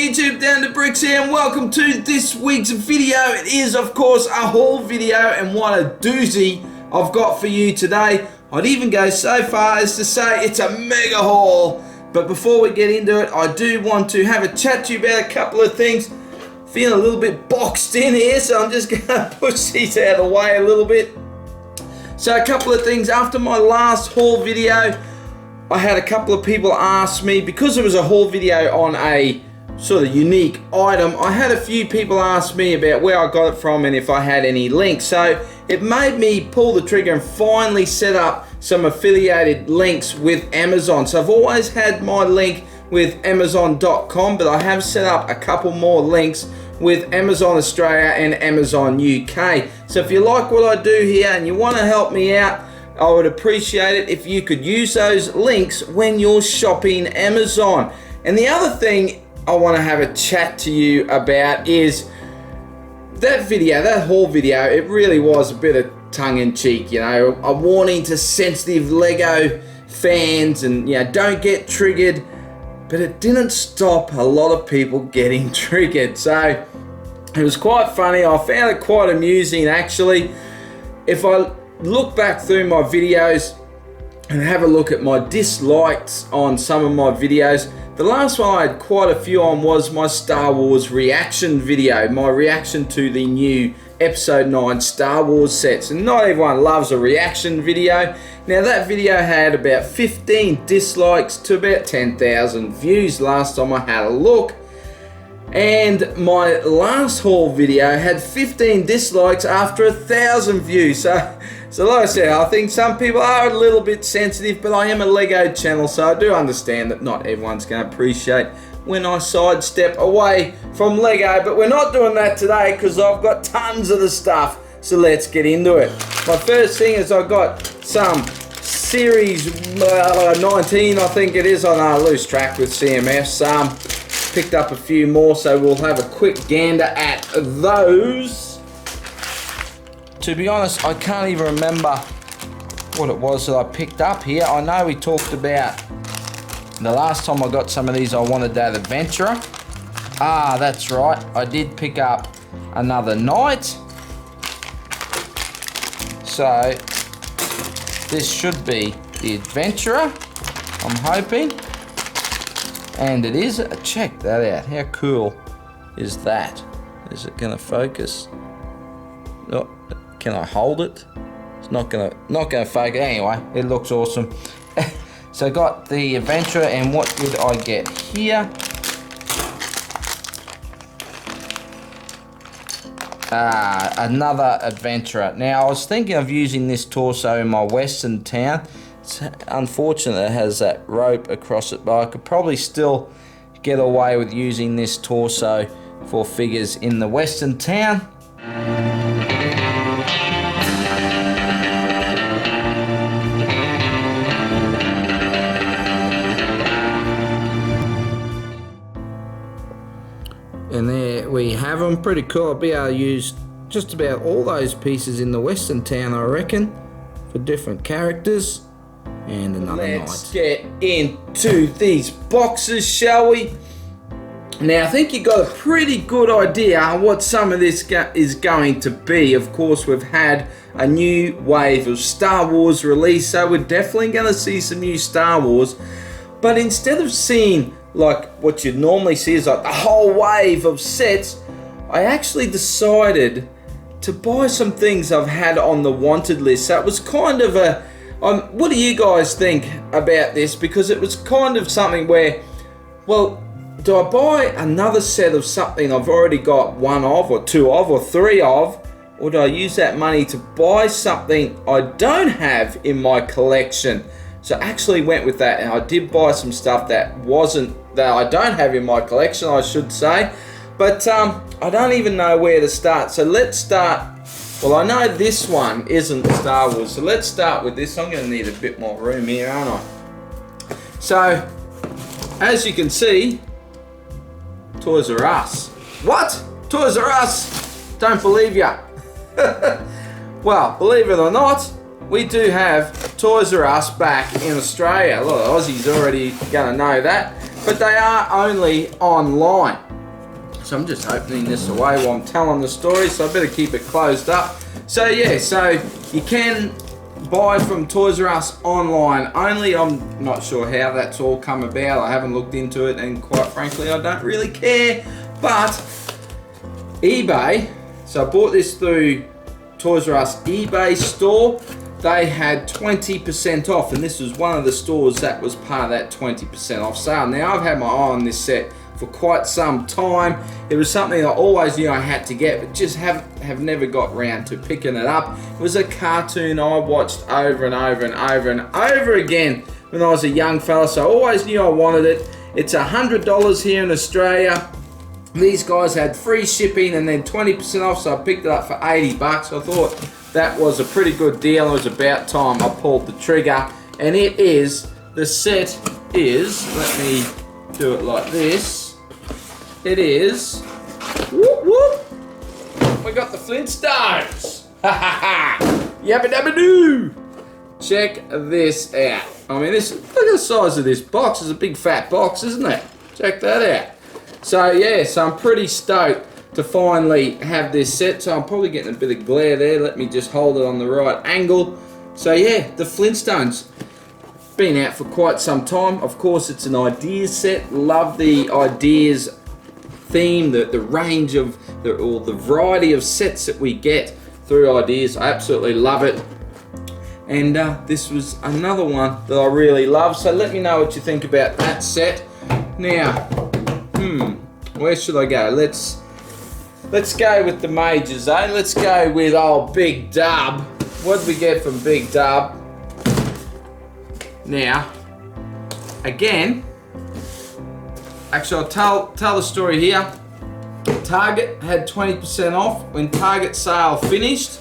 YouTube, Down to Bricks here, and welcome to this week's video. It is, of course, a haul video, and what a doozy I've got for you today. I'd even go so far as to say it's a mega haul. But before we get into it, I do want to have a chat to you about a couple of things. Feeling a little bit boxed in here, so I'm just going to push these out of the way a little bit. So a couple of things. After my last haul video, I had a couple of people ask me, because it was a haul video on a sort of unique item, I had a few people ask me about where I got it from and if I had any links. So it made me pull the trigger and finally set up some affiliated links with Amazon. So I've always had my link with Amazon.com, but I have set up a couple more links with Amazon Australia and Amazon UK. So if you like what I do here and you want to help me out, I would appreciate it if you could use those links when you're shopping Amazon. And the other thing I want to have a chat to you about is that video, that haul video. It really was a bit of tongue-in-cheek, you know, a warning to sensitive Lego fans, and you know, don't get triggered. But it didn't stop a lot of people getting triggered. So it was quite funny. I found it quite amusing, actually. If I look back through my videos and have a look at my dislikes on some of my videos, the last one I had quite a few on was my Star Wars reaction video, my reaction to the new Episode 9 Star Wars sets. And not everyone loves a reaction video. Now that video had about 15 dislikes to about 10,000 views last time I had a look. And my last haul video had 15 dislikes after 1,000 views. So like I said, I think some people are a little bit sensitive, but I am a Lego channel, so I do understand that not everyone's going to appreciate when I sidestep away from Lego. But we're not doing that today because I've got tons of the stuff. So let's get into it. My first thing is I've got some Series 19, I think it is. I lose track with CMFs. Picked up a few more, so we'll have a quick gander at those. To be honest, I can't even remember what it was that I picked up here. I know we talked about the last time I got some of these, I wanted that adventurer. Ah, that's right. I did pick up another knight. So this should be the adventurer, I'm hoping. And it is. Check that out. How cool is that? Is it gonna focus? Oh, can I hold it? It's not gonna focus. Anyway, it looks awesome. So I got the adventurer, and what did I get here? Another adventurer. Now I was thinking of using this torso in my western town. It's unfortunate it has that rope across it, but I could probably still get away with using this torso for figures in the western town. And there we have them, pretty cool. I'll be able to use just about all those pieces in the western town, I reckon, for different characters. And another knight. Let's get into these boxes, shall we? Now I think you got a pretty good idea on what some of this is going to be. Of course, we've had a new wave of Star Wars release, so we're definitely going to see some new Star Wars. But instead of seeing like what you'd normally see is like a whole wave of sets, I actually decided to buy some things I've had on the wanted list. So it was kind of a, what do you guys think about this? Because it was kind of something where, well, do I buy another set of something I've already got one of, or two of, or three of, or do I use that money to buy something I don't have in my collection? So I actually went with that, and I did buy some stuff that I don't have in my collection, I should say. But I don't even know where to start. So let's start. Well, I know this one isn't Star Wars, so let's start with this. I'm going to need a bit more room here, aren't I? So, as you can see, Toys R Us. What? Toys R Us? Don't believe ya. Well, believe it or not, we do have Toys R Us back in Australia. A lot of Aussies already going to know that. But they are only online. So I'm just opening this away while I'm telling the story, so I better keep it closed up. So yeah, so you can buy from Toys R Us online only. I'm not sure how that's all come about. I haven't looked into it, and quite frankly, I don't really care. But eBay, so I bought this through Toys R Us eBay store. They had 20% off, and this was one of the stores that was part of that 20% off sale. Now, I've had my eye on this set for quite some time. It was something I always knew I had to get, but just have never got round to picking it up. It was a cartoon I watched over and over and over and over again when I was a young fella, so I always knew I wanted it. It's $100 here in Australia. These guys had free shipping and then 20% off, so I picked it up for 80 bucks. I thought that was a pretty good deal. It was about time I pulled the trigger. And it is, the set is, let me do it like this. It is, whoop whoop, we got the Flintstones. Ha ha ha, yabba dabba doo. Check this out. I mean, look at the size of this box. It's a big fat box, isn't it? Check that out. So yeah, so I'm pretty stoked to finally have this set. So I'm probably getting a bit of glare there. Let me just hold it on the right angle. So yeah, the Flintstones. Been out for quite some time. Of course, it's an ideas set. Love the ideas theme, the range of, or the variety of sets that we get through ideas. I absolutely love it. And this was another one that I really love. So let me know what you think about that set. Now, where should I go? Let's go with the majors, eh? Let's go with old Big Dub. What did we get from Big Dub? Now, again, actually I'll tell the story here. Target had 20% off. When Target sale finished,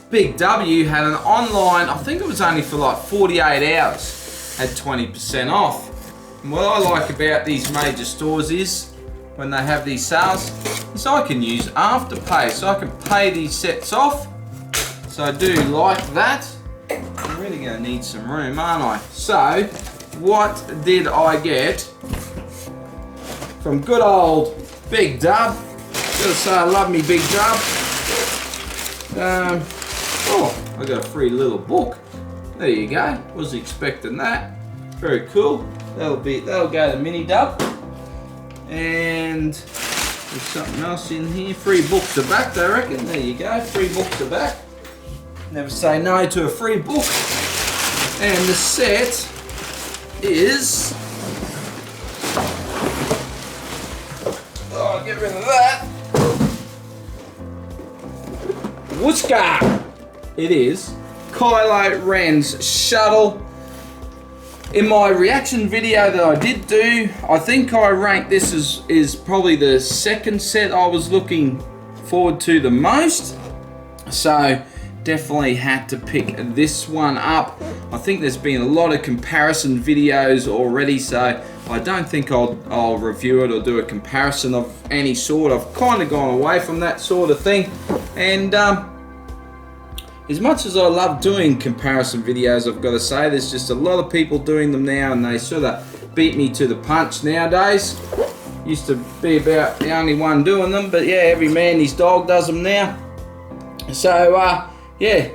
Big W had an online, I think it was only for like 48 hours, had 20% off. And what I like about these major stores is, when they have these sales, is I can use Afterpay, so I can pay these sets off. So I do like that. I'm really gonna need some room, aren't I? So, what did I get from good old Big Dub? Gotta say I love me Big Dub. Oh, I got a free little book. There you go. Wasn't expecting that. Very cool. That'll go to Mini Dub. And there's something else in here. Free books are back, I reckon. There you go. Free books are back. Never say no to a free book. And the set is, oh, get rid of that. Wooska. It is Kylo Ren's shuttle. In my reaction video that I did do, I think I ranked this as probably the second set I was looking forward to the most. So definitely had to pick this one up. I think there's been a lot of comparison videos already, so I don't think I'll review it or do a comparison of any sort. I've kind of gone away from that sort of thing. And as much as I love doing comparison videos, I've got to say, there's just a lot of people doing them now, and they sort of beat me to the punch nowadays. Used to be about the only one doing them, but yeah, every man his dog does them now. So yeah,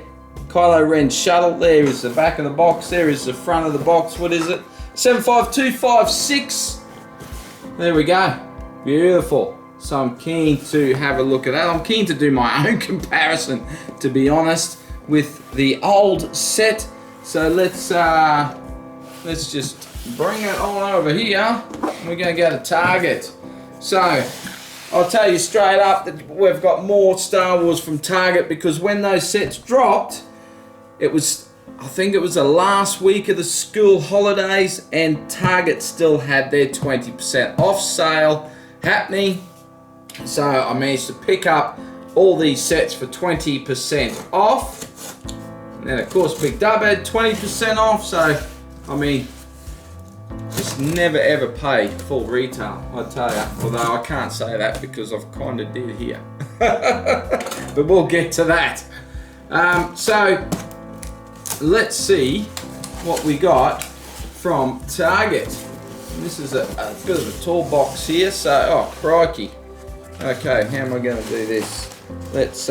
Kylo Ren's shuttle. There is the back of the box. There is the front of the box. What is it? 75256. There we go. Beautiful. So I'm keen to have a look at that. I'm keen to do my own comparison, to be honest, with the old set. So let's just bring it on over here. We're going to go to Target. So I'll tell you straight up that we've got more Star Wars from Target, because when those sets dropped, I think it was the last week of the school holidays, and Target still had their 20% off sale happening. So I managed to pick up all these sets for 20% off. And then of course Big Dub had 20% off, so I mean, just never ever pay full retail, I tell you. Although I can't say that because I've kind of did here. But we'll get to that. So let's see what we got from Target. And this is a bit of a tall box here, so, oh crikey. Okay, how am I going to do this? Let's,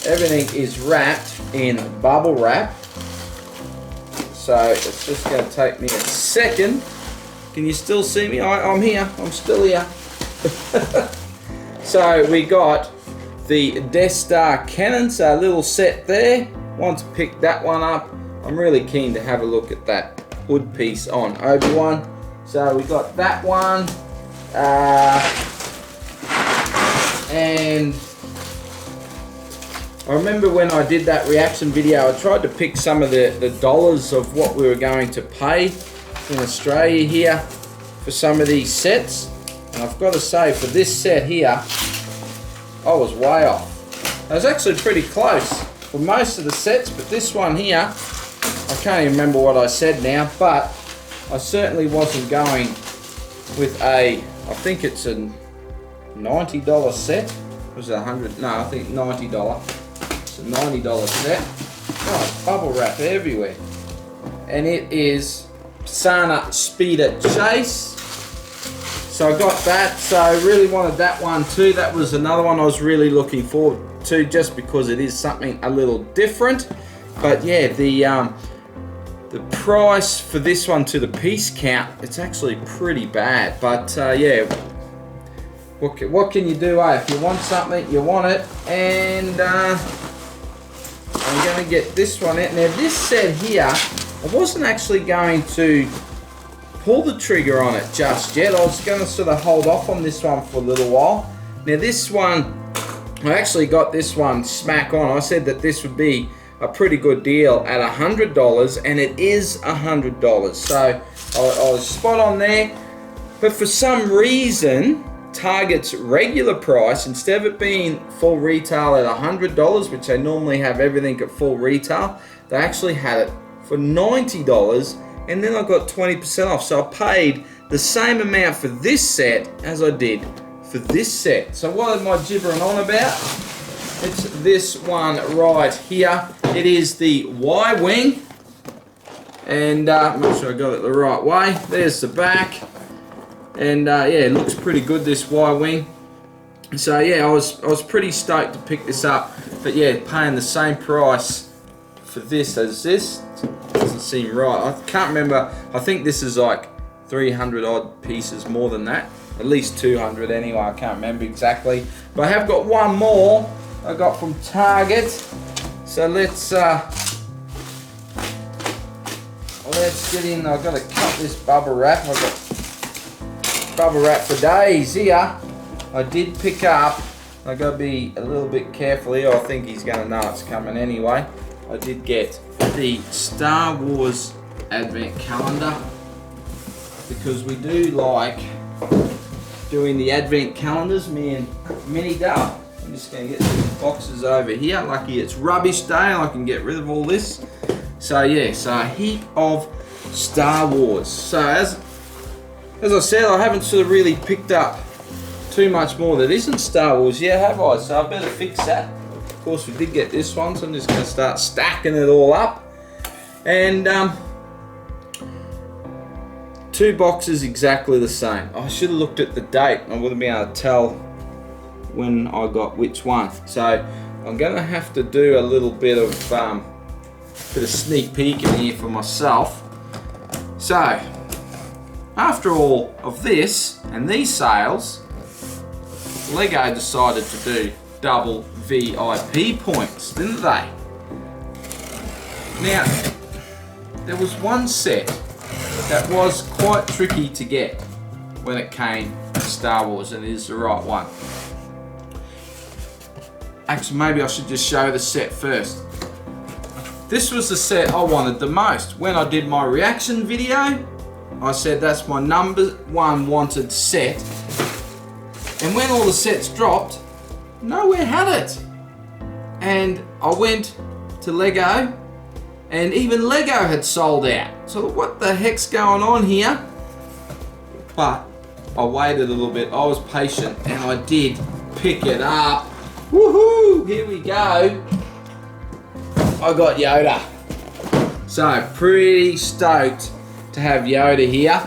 everything is wrapped in bubble wrap. So it's just going to take me a second. Can you still see me? I'm here, I'm still here. So we got the Death Star cannon, so a little set there. Want to pick that one up. I'm really keen to have a look at that hood piece on Obi-Wan. So we got that one. And I remember when I did that reaction video, I tried to pick some of the dollars of what we were going to pay in Australia here for some of these sets. And I've got to say, for this set here, I was way off. I was actually pretty close for most of the sets, but this one here, I can't even remember what I said now, but I certainly wasn't going with a, I think it's a $90 set. Was it 100? No, I think $90. It's a $90 set. Oh, bubble wrap everywhere. And it is Sana Speeder Chase. So I got that, so I really wanted that one too. That was another one I was really looking forward to, just because it is something a little different. But yeah, the price for this one to the piece count, it's actually pretty bad. But yeah, what can you do, eh? If you want something, you want it. And I'm going to get this one out. Now this set here, I wasn't actually going to pull the trigger on it just yet. I was going to sort of hold off on this one for a little while. Now this one, I actually got this one smack on. I said that this would be a pretty good deal at $100, and it is $100. So I was spot on there. But for some reason, Target's regular price, instead of it being full retail at $100, which they normally have everything at full retail, they actually had it for $90, and then I got 20% off. So I paid the same amount for this set as I did for this set. So what am I gibbering on about? It's this one right here. It is the Y-Wing, and make sure I got it the right way. There's the back, and yeah, it looks pretty good, this Y-Wing. So yeah, I was pretty stoked to pick this up, but yeah, paying the same price for this as this doesn't seem right. I can't remember. I think this is like 300 odd pieces more than that, at least 200 anyway. I can't remember exactly, but I have got one more I got from Target. So let's get in. I've got to cut this bubble wrap. I've got bubble wrap for days here. I did pick up, I've got to be a little bit careful here. I think he's going to know it's coming anyway. I did get the Star Wars Advent Calendar, because we do like doing the Advent calendars, me and Minnie Dale. I'm just going to get these boxes over here. Lucky it's rubbish day and I can get rid of all this. So yeah, so a heap of Star Wars. So as I said, I haven't sort of really picked up too much more that isn't Star Wars yet, have I? So I better fix that. Of course, we did get this one, so I'm just going to start stacking it all up. And 2 boxes exactly the same. I should have looked at the date. I would have been able to tell when I got which one. So I'm going to have to do a little bit of sneak peeking here for myself. So after all of this and these sales, Lego decided to do double VIP points, didn't they? Now, there was one set that was quite tricky to get when it came to Star Wars, and it is the right one. Actually, maybe I should just show the set first. This was the set I wanted the most. When I did my reaction video, I said that's my #1 wanted set. And when all the sets dropped, nowhere had it. And I went to Lego, and even Lego had sold out. So what the heck's going on here? But I waited a little bit, I was patient, and I did pick it up. Woohoo! Here we go. I got Yoda. So pretty stoked to have Yoda here.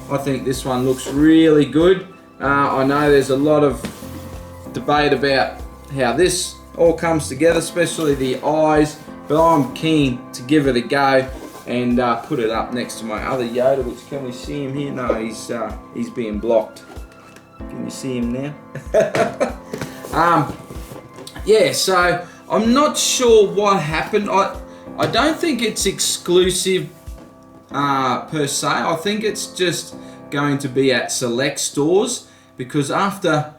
I think this one looks really good. I know there's a lot of debate about how this all comes together, especially the eyes, but I'm keen to give it a go and put it up next to my other Yoda, which, can we see him here? No, he's being blocked. Can you see him now? Yeah, so I'm not sure what happened. I don't think it's exclusive per se. I think it's just going to be at select stores, because after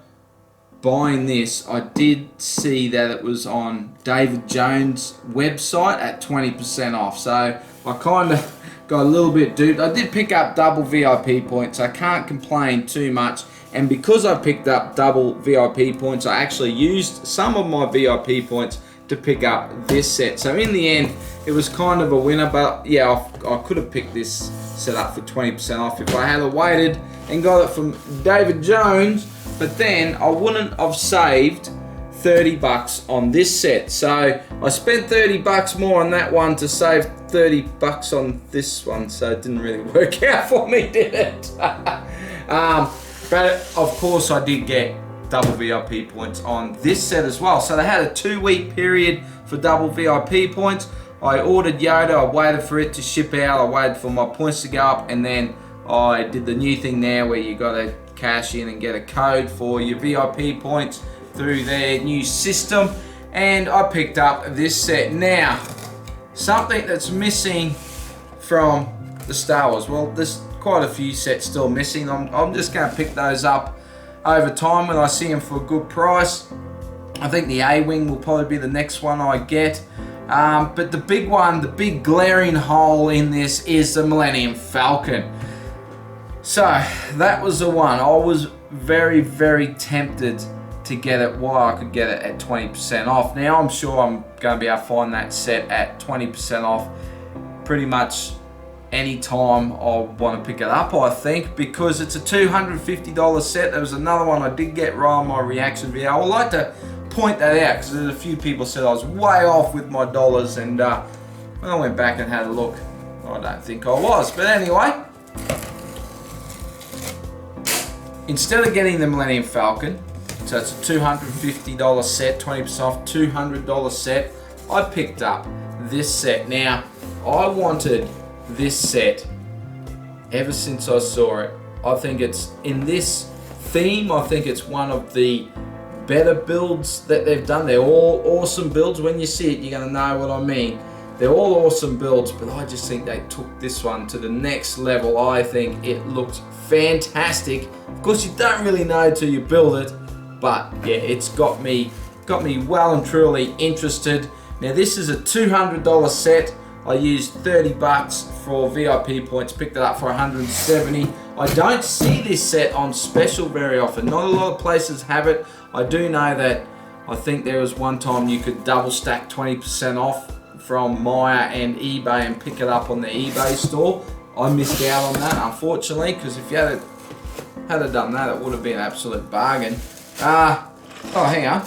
buying this, I did see that it was on David Jones' website at 20% off. So I kind of got a little bit duped. I did pick up double VIP points. I can't complain too much. And because I picked up double VIP points, I actually used some of my VIP points to pick up this set. So in the end, it was kind of a winner. But yeah, I could have picked this set up for 20% off if I had waited and got it from David Jones. But then I wouldn't have saved 30 bucks on this set. So I spent 30 bucks more on that one to save 30 bucks on this one. So it didn't really work out for me, did it? But of course I did get double VIP points on this set as well. So they had a 2-week period for double VIP points. I ordered Yoda, I waited for it to ship out, I waited for my points to go up, and then I did the new thing now where you got to cash in and get a code for your VIP points through their new system. And I picked up this set. Now, something that's missing from the Star Wars, well, there's quite a few sets still missing. I'm just going to pick those up over time when I see them for a good price. I think the A-Wing will probably be the next one I get. But the big one, the big glaring hole in this is the Millennium Falcon. So that was the one. I was very, very tempted to get it while I could get it at 20% off. Now I'm sure I'm going to be able to find that set at 20% off pretty much any time I want to pick it up, I think, because it's a $250 set. There was another one I did get right on my reaction video. I would like to point that out because there's a few people said I was way off with my dollars, and when I went back and had a look, I don't think I was. But anyway, instead of getting the Millennium Falcon, so it's a $250 set, 20% off, $200 set, I picked up this set. Now, I wanted this set ever since I saw it. I think it's in this theme. I think it's one of the better builds that they've done. They're all awesome builds. When you see it, you're going to know what I mean. They're all awesome builds, but I just think they took this one to the next level. I think it looked fantastic. Of course, you don't really know till you build it, but yeah, it's got me well and truly interested. Now, this is a $200 set. I used 30 bucks for VIP points, picked it up for 170. I don't see this set on special very often. Not a lot of places have it. I do know that I think there was one time you could double stack 20% off from Maya and eBay and pick it up on the eBay store. I missed out on that, unfortunately, because if you had done that, it would have been an absolute bargain. Oh, hang on.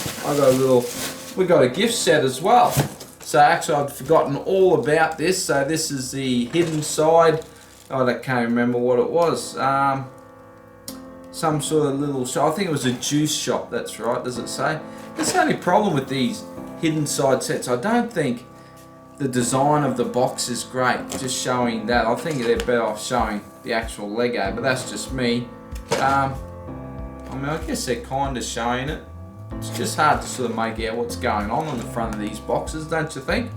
We got a gift set as well. So actually, I'd forgotten all about this. So this is the hidden side. I can't remember what it was. Some sort of little shop. I think it was a juice shop. That's right. Does it say? That's the only problem with these hidden side sets. I don't think the design of the box is great. Just showing that. I think they're better off showing the actual Lego. But that's just me. I mean, I guess they're kind of showing it. It's just hard to sort of make out what's going on the front of these boxes, don't you think?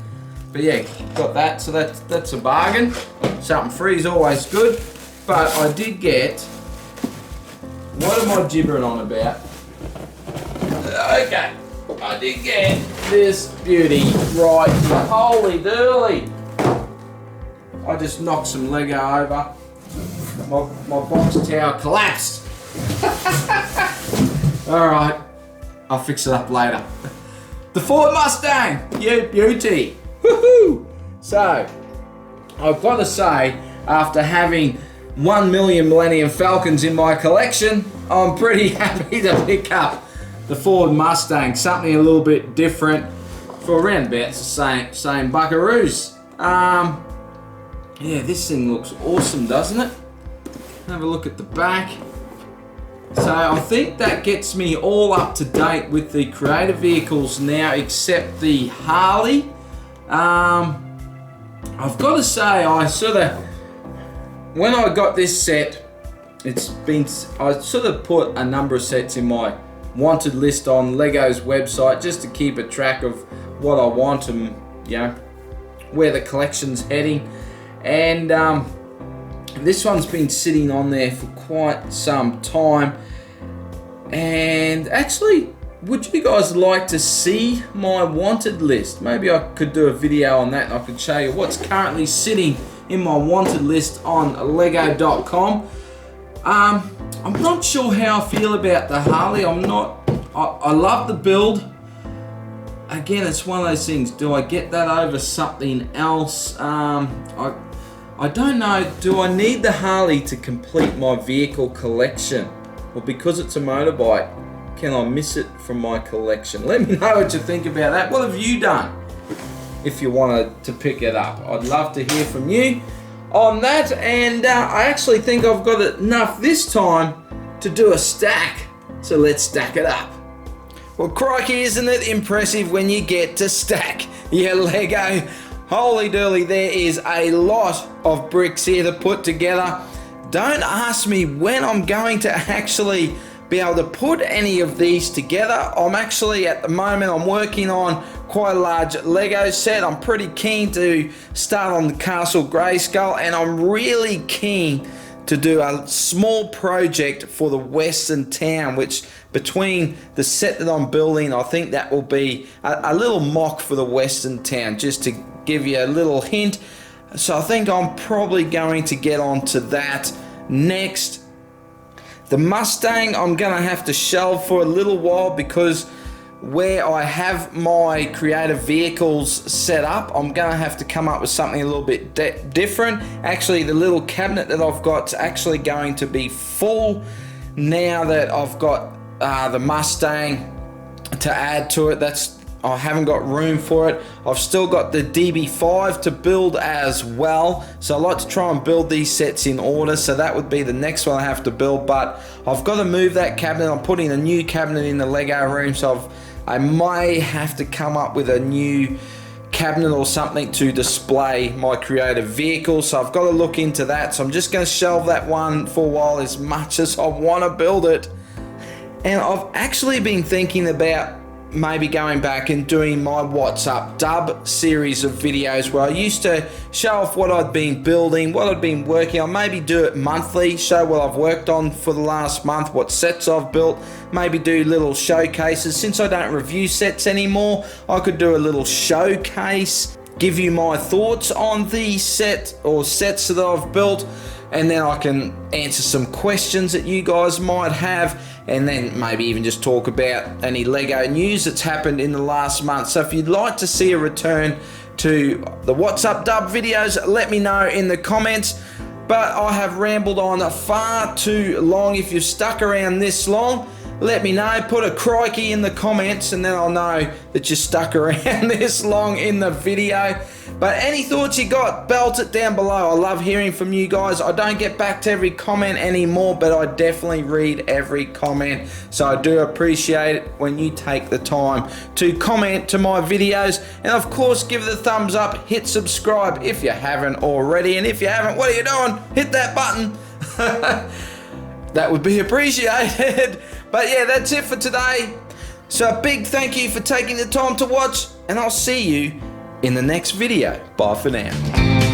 But yeah, got that, so that's a bargain. Something free is always good. But I did get, what am I gibbering on about? Okay, I did get this beauty right here. Holy dooly! I just knocked some Lego over. My box tower collapsed. Alright. I'll fix it up later. The Ford Mustang, you beauty. Woohoo! So, I've got to say, after having 1 million Millennium Falcons in my collection, I'm pretty happy to pick up the Ford Mustang. Something a little bit different for around about the same buckaroos. Yeah, this thing looks awesome, doesn't it? Have a look at the back. So I think that gets me all up to date with the creator vehicles now, except the Harley. I've got to say, when I got this set, I sort of put a number of sets in my wanted list on Lego's website just to keep a track of what I want and, you know, where the collection's heading. And this one's been sitting on there for quite some time. And actually, would you guys like to see my wanted list? Maybe I could do a video on that and I could show you what's currently sitting in my wanted list on lego.com. I'm not sure how I feel about the Harley. I love the build. Again, it's one of those things. Do I get that over something else? I don't know. Do I need the Harley to complete my vehicle collection? Or because it's a motorbike, can I miss it from my collection? Let me know what you think about that. What have you done if you wanted to pick it up? I'd love to hear from you on that. And I actually think I've got enough this time to do a stack. So let's stack it up. Well, crikey, isn't it impressive when you get to stack your Lego? Holy dooly, there is a lot of bricks here to put together. Don't ask me when I'm going to actually be able to put any of these together. I'm actually, at the moment, I'm working on quite a large Lego set. I'm pretty keen to start on the Castle Grayskull, and I'm really keen to do a small project for the Western Town, which between the set that I'm building, I think that will be a little mock for the Western Town, just to give you a little hint. So I think I'm probably going to get onto that next. The Mustang I'm going to have to shelve for a little while, because where I have my creative vehicles set up, I'm going to have to come up with something a little bit different. Actually, the little cabinet that I've got is actually going to be full now that I've got the Mustang to add to it. I haven't got room for it. I've still got the DB5 to build as well. So I like to try and build these sets in order. So that would be the next one I have to build. But I've got to move that cabinet. I'm putting a new cabinet in the Lego room. So I may have to come up with a new cabinet or something to display my creative vehicle. So I've got to look into that. So I'm just going to shelve that one for a while, as much as I want to build it. And I've actually been thinking about maybe going back and doing my What's Up Dub series of videos, where I used to show off what I'd been building, what I'd been working on, maybe do it monthly, show what I've worked on for the last month, what sets I've built, maybe do little showcases. Since I don't review sets anymore, I could do a little showcase, give you my thoughts on the set or sets that I've built, and then I can answer some questions that you guys might have, and then maybe even just talk about any Lego news that's happened in the last month. So if you'd like to see a return to the What's Up Dub videos, let me know in the comments. But I have rambled on far too long. If you've stuck around this long, let me know. Put a crikey in the comments, and then I'll know that you stuck around this long in the video. But any thoughts you got, belt it down below. I love hearing from you guys. I don't get back to every comment anymore, but I definitely read every comment. So I do appreciate it when you take the time to comment to my videos. And of course, give it a thumbs up, hit subscribe if you haven't already. And if you haven't, what are you doing? Hit that button. That would be appreciated. But yeah, that's it for today. So a big thank you for taking the time to watch, and I'll see you in the next video. Bye for now.